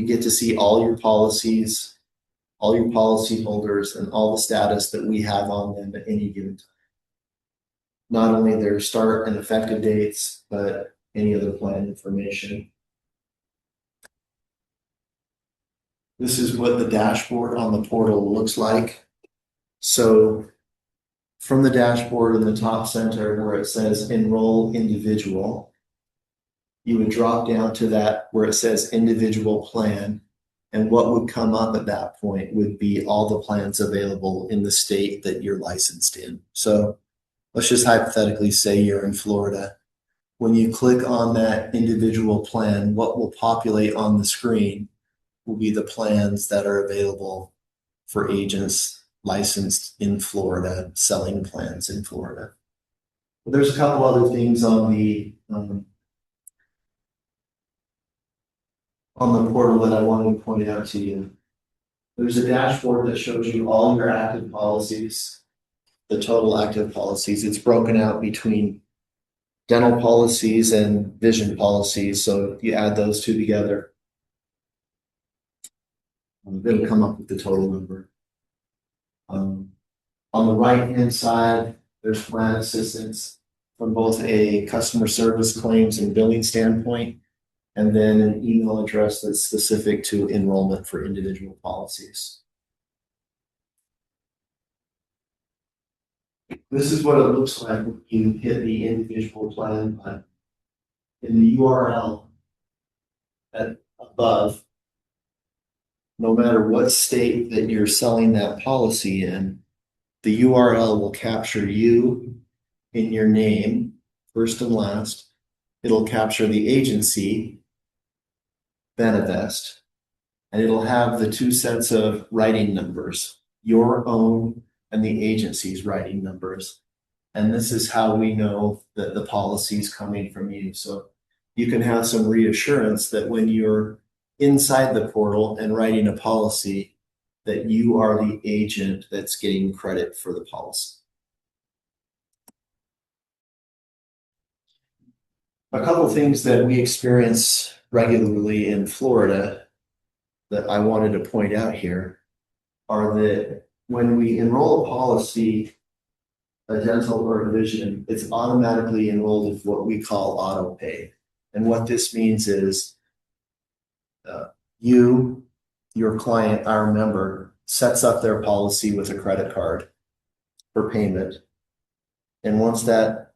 You get to see all your policies, all your policy holders, and all the status that we have on them at any given time. Not only their start and effective dates, but any other plan information. This is what the dashboard on the portal looks like. So from the dashboard in the top center where it says enroll individual, you would drop down to that where it says individual plan. And what would come up at that point would be all the plans available in the state that you're licensed in. So let's just hypothetically say you're in Florida. When you click on that individual plan, what will populate on the screen will be the plans that are available for agents licensed in Florida, selling plans in Florida. But there's a couple other things on the portal that I wanted to point out to you. There's a dashboard that shows you all your active policies, the total active policies. It's broken out between dental policies and vision policies. So you add those two together, it'll come up with the total number. On the right-hand side, there's plan assistance from both a customer service claims and billing standpoint, and then an email address that's specific to enrollment for individual policies. This is what it looks like when you hit the individual plan button. In the URL above, no matter what state that you're selling that policy in, the URL will capture you in your name, first and last. It'll capture the agency, Benavest, and it'll have the two sets of writing numbers, your own and the agency's writing numbers. And this is how we know that the policy is coming from you. So you can have some reassurance that when you're inside the portal and writing a policy, that you are the agent that's getting credit for the policy. A couple of things that we experience regularly in Florida that I wanted to point out here are that when we enroll a policy, a dental or a vision, it's automatically enrolled with what we call auto pay. And what this means is your client, our member, sets up their policy with a credit card for payment. And once that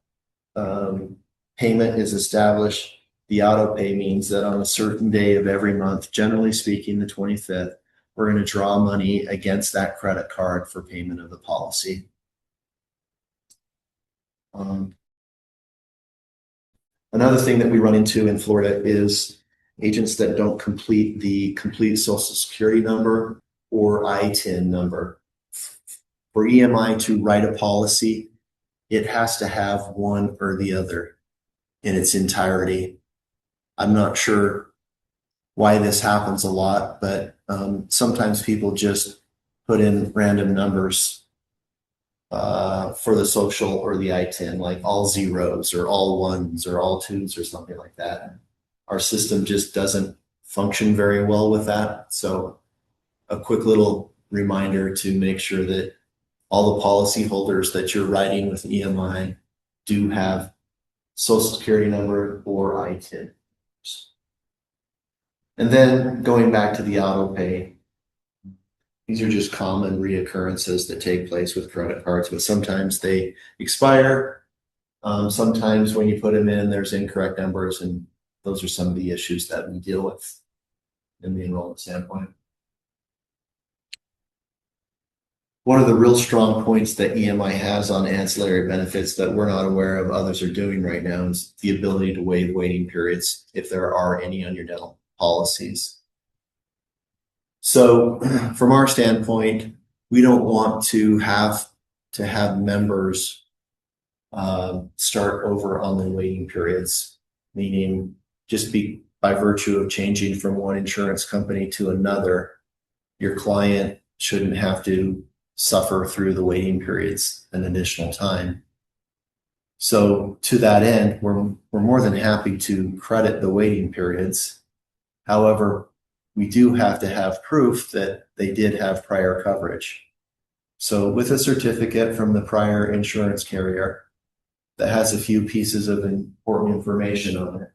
payment is established, the auto pay means that on a certain day of every month, generally speaking, the 25th, we're going to draw money against that credit card for payment of the policy. Another thing that we run into in Florida is agents that don't complete the complete Social Security number or ITIN number. For EMI to write a policy, it has to have one or the other in its entirety. I'm not sure why this happens a lot, but sometimes people just put in random numbers for the social or the ITIN, like all zeros or all ones or all twos or something like that. Our system just doesn't function very well with that. So a quick little reminder to make sure that all the policy holders that you're writing with EMI do have Social Security number or ITIN. And then going back to the auto pay, these are just common reoccurrences that take place with credit cards, but sometimes they expire. Sometimes when you put them in, there's incorrect numbers, and those are some of the issues that we deal with in the enrollment standpoint. One of the real strong points that EMI has on ancillary benefits that we're not aware of others are doing right now is the ability to waive waiting periods if there are any on your dental policies. So from our standpoint, we don't want to have members start over on the waiting periods, meaning just by virtue of changing from one insurance company to another, your client shouldn't have to suffer through the waiting periods an additional time. So to that end, we're more than happy to credit the waiting periods. However, we do have to have proof that they did have prior coverage. So with a certificate from the prior insurance carrier that has a few pieces of important information on it.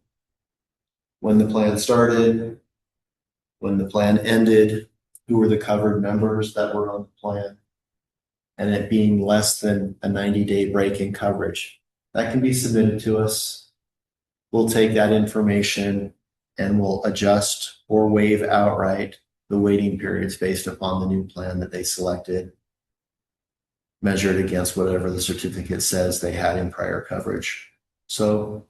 When the plan started, when the plan ended, who were the covered members that were on the plan, and it being less than a 90-day break in coverage. That can be submitted to us. We'll take that information and we'll adjust or waive outright the waiting periods based upon the new plan that they selected, measured against whatever the certificate says they had in prior coverage. So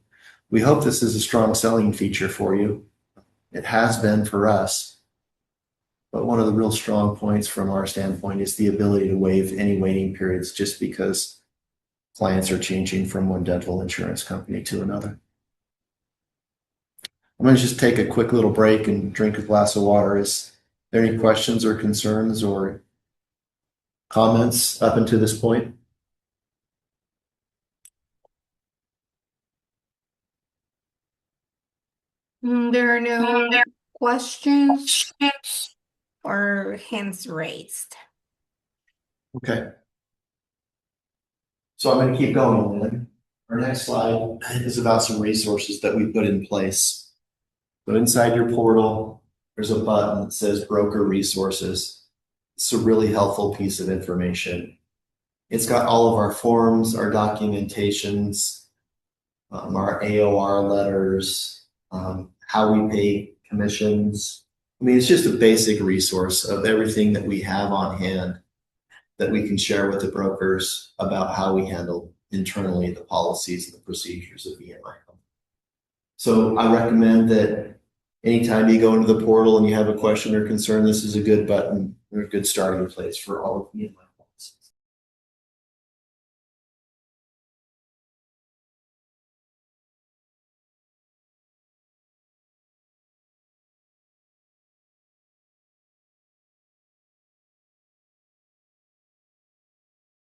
we hope this is a strong selling feature for you. It has been for us. But one of the real strong points from our standpoint is the ability to waive any waiting periods just because clients are changing from one dental insurance company to another. I'm going to just take a quick little break and drink a glass of water. Is there any questions or concerns or comments up until this point? There are no questions or hands raised. Okay. So I'm going to keep going then. Our next slide is about some resources that we put in place. So inside your portal, there's a button that says Broker Resources. It's a really helpful piece of information. It's got all of our forms, our documentations, our AOR letters, how we pay commissions. I mean, it's just a basic resource of everything that we have on hand that we can share with the brokers about how we handle internally the policies and the procedures of EMI Health. So I recommend that anytime you go into the portal and you have a question or concern, this is a good button or a good starting place for all of EMI.